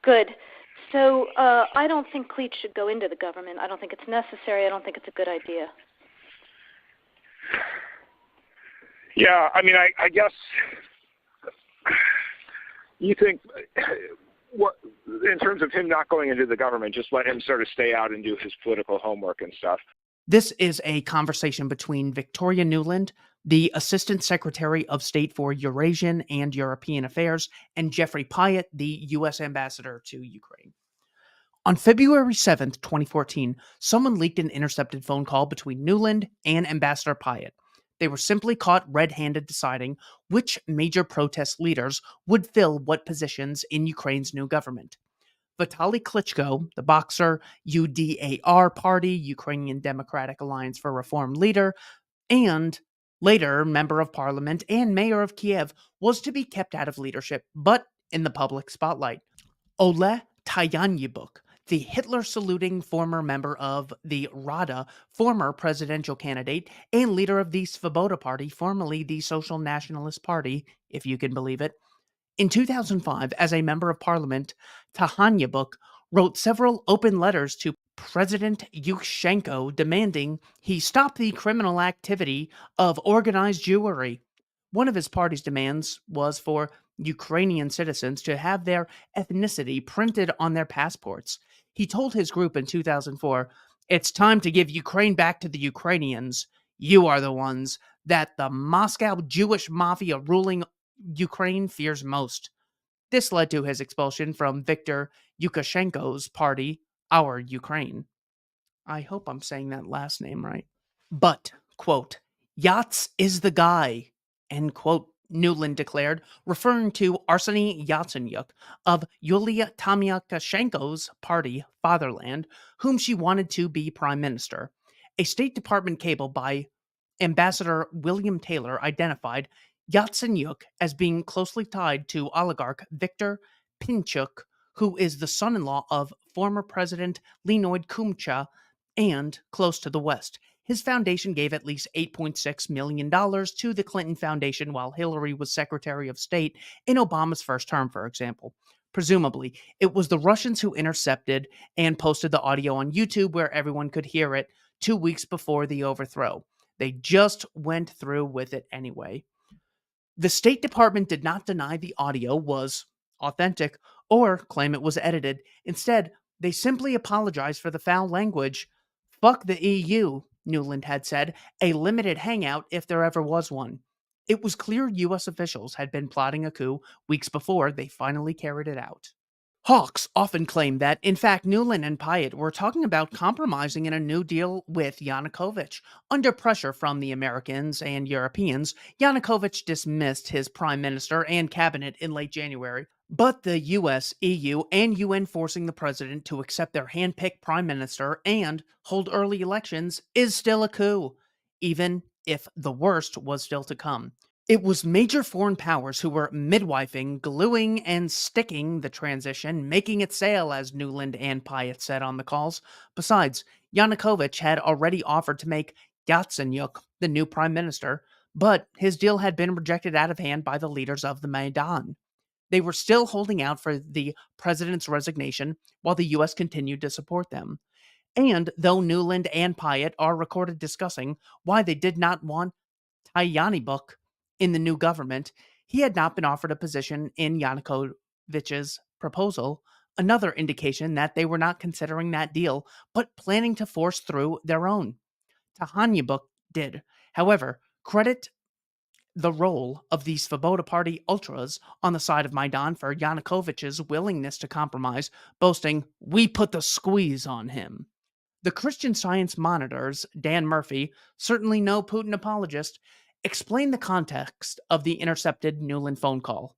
Good. So I don't think Cleach should go into the government. I don't think it's necessary. I don't think it's a good idea. Yeah, I mean, I guess you think, what in terms of him not going into the government, just let him sort of stay out and do his political homework and stuff. This is a conversation between Victoria Nuland, the Assistant Secretary of State for Eurasian and European Affairs, and Jeffrey Pyatt, the U.S. Ambassador to Ukraine. On February 7th, 2014, someone leaked an intercepted phone call between Nuland and Ambassador Pyatt. They were simply caught red-handed deciding which major protest leaders would fill what positions in Ukraine's new government. Vitaly Klitschko, the boxer, UDAR Party, Ukrainian Democratic Alliance for Reform leader, and later member of parliament and mayor of Kiev, was to be kept out of leadership, but in the public spotlight. Ole Tayanyibuk, the Hitler-saluting former member of the Rada, former presidential candidate, and leader of the Svoboda Party, formerly the Social Nationalist Party, if you can believe it. In 2005, as a member of parliament, Tayanyibuk wrote several open letters to President Yushchenko demanding he stop the criminal activity of organized Jewry. One of his party's demands was for Ukrainian citizens to have their ethnicity printed on their passports. He told his group in 2004, "It's time to give Ukraine back to the Ukrainians. You are the ones that the Moscow Jewish mafia ruling Ukraine fears most." This led to his expulsion from Viktor Yushchenko's party, Our Ukraine. I hope I'm saying that last name right. But, quote, Yats is the guy, end quote, Nuland declared, referring to Arseny Yatsenyuk of Yulia Tymoshenko's party, Fatherland, whom she wanted to be prime minister. A State Department cable by Ambassador William Taylor identified Yatsenyuk as being closely tied to oligarch Viktor Pinchuk, who is the son-in-law of former President Leonid Kuchma and close to the West. His foundation gave at least $8.6 million to the Clinton Foundation while Hillary was Secretary of State in Obama's first term, for example. Presumably, it was the Russians who intercepted and posted the audio on YouTube where everyone could hear it 2 weeks before the overthrow. They just went through with it anyway. The State Department did not deny the audio was authentic or claim it was edited. Instead, they simply apologized for the foul language. Fuck the EU, Nuland had said, a limited hangout if there ever was one. It was clear U.S. officials had been plotting a coup weeks before they finally carried it out. Hawks often claim that, in fact, Nuland and Pyatt were talking about compromising in a new deal with Yanukovych. Under pressure from the Americans and Europeans, Yanukovych dismissed his prime minister and cabinet in late January. But the US, EU, and UN forcing the president to accept their hand-picked prime minister and hold early elections is still a coup, even if the worst was still to come. It was major foreign powers who were midwifing, gluing, and sticking the transition, making it sail, as Nuland and Pyatt said on the calls. Besides, Yanukovych had already offered to make Yatsenyuk the new prime minister, but his deal had been rejected out of hand by the leaders of the Maidan. They were still holding out for the president's resignation while the U.S. continued to support them. And though Nuland and Pyatt are recorded discussing why they did not want Tayanyibuk in the new government, he had not been offered a position in Yanukovych's proposal, another indication that they were not considering that deal, but planning to force through their own. Tayanyibuk did, however, credit the role of the Svoboda Party ultras on the side of Maidan for Yanukovych's willingness to compromise, boasting, "We put the squeeze on him." The Christian Science Monitor's Dan Murphy, certainly no Putin apologist, explained the context of the intercepted Nuland phone call.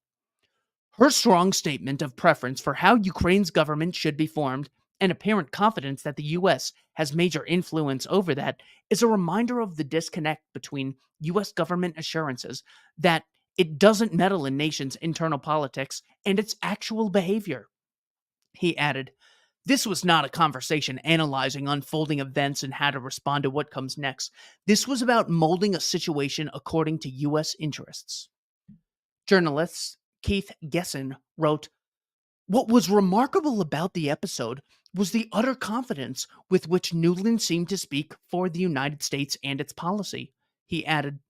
Her strong statement of preference for how Ukraine's government should be formed and apparent confidence that the U.S. has major influence over that is a reminder of the disconnect between U.S. government assurances that it doesn't meddle in nations' internal politics and its actual behavior. He added, "This was not a conversation analyzing unfolding events and how to respond to what comes next. This was about molding a situation according to U.S. interests." Journalist Keith Gesson wrote, What was remarkable about the episode was the utter confidence with which Newland seemed to speak for the United States and its policy. He added,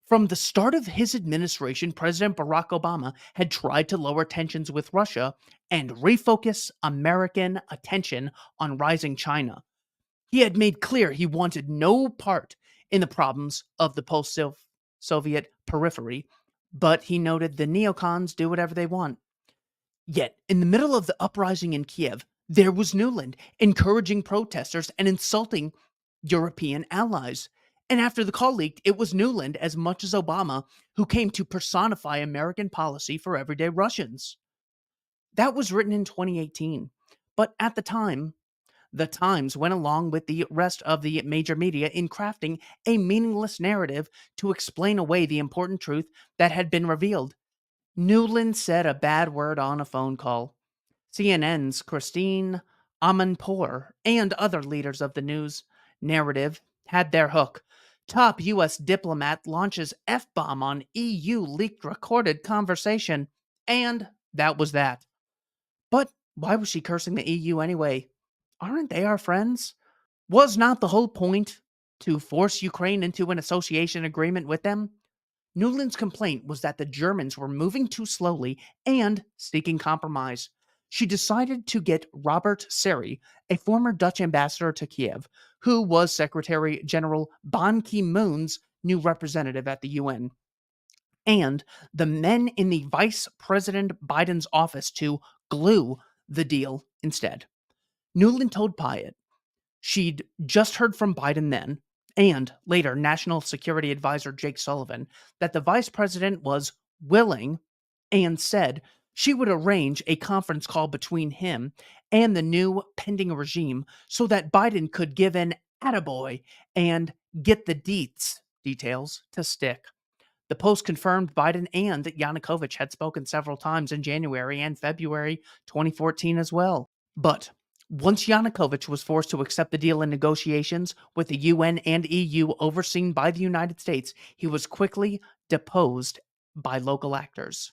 "From the start of his administration, President Barack Obama had tried to lower tensions with Russia and refocus American attention on rising China. He had made clear he wanted no part in the problems of the post-Soviet periphery, but he noted the neocons do whatever they want. Yet, in the middle of the uprising in Kiev, there was Newland encouraging protesters and insulting European allies. And after the call leaked, it was Newland, as much as Obama, who came to personify American policy for everyday Russians." That was written in 2018. But at the time, the Times went along with the rest of the major media in crafting a meaningless narrative to explain away the important truth that had been revealed. Newland said a bad word on a phone call. CNN's Christine Amanpour and other leaders of the news narrative had their hook. Top U.S. diplomat launches F-bomb on EU leaked recorded conversation. And that was that. But why was she cursing the EU anyway? Aren't they our friends? Was not the whole point to force Ukraine into an association agreement with them? Newland's complaint was that the Germans were moving too slowly and seeking compromise. She decided to get Robert Seri, a former Dutch ambassador to Kiev, who was Secretary General Ban Ki-moon's new representative at the UN, and the men in the Vice President Biden's office to glue the deal instead. Newland told Pyatt she'd just heard from Biden then, and later National Security Advisor Jake Sullivan, that the vice president was willing and said she would arrange a conference call between him and the new pending regime so that Biden could give an attaboy and get the details to stick. The Post confirmed Biden and Yanukovych had spoken several times in January and February 2014 as well. But once Yanukovych was forced to accept the deal in negotiations with the UN and EU overseen by the United States, he was quickly deposed by local actors.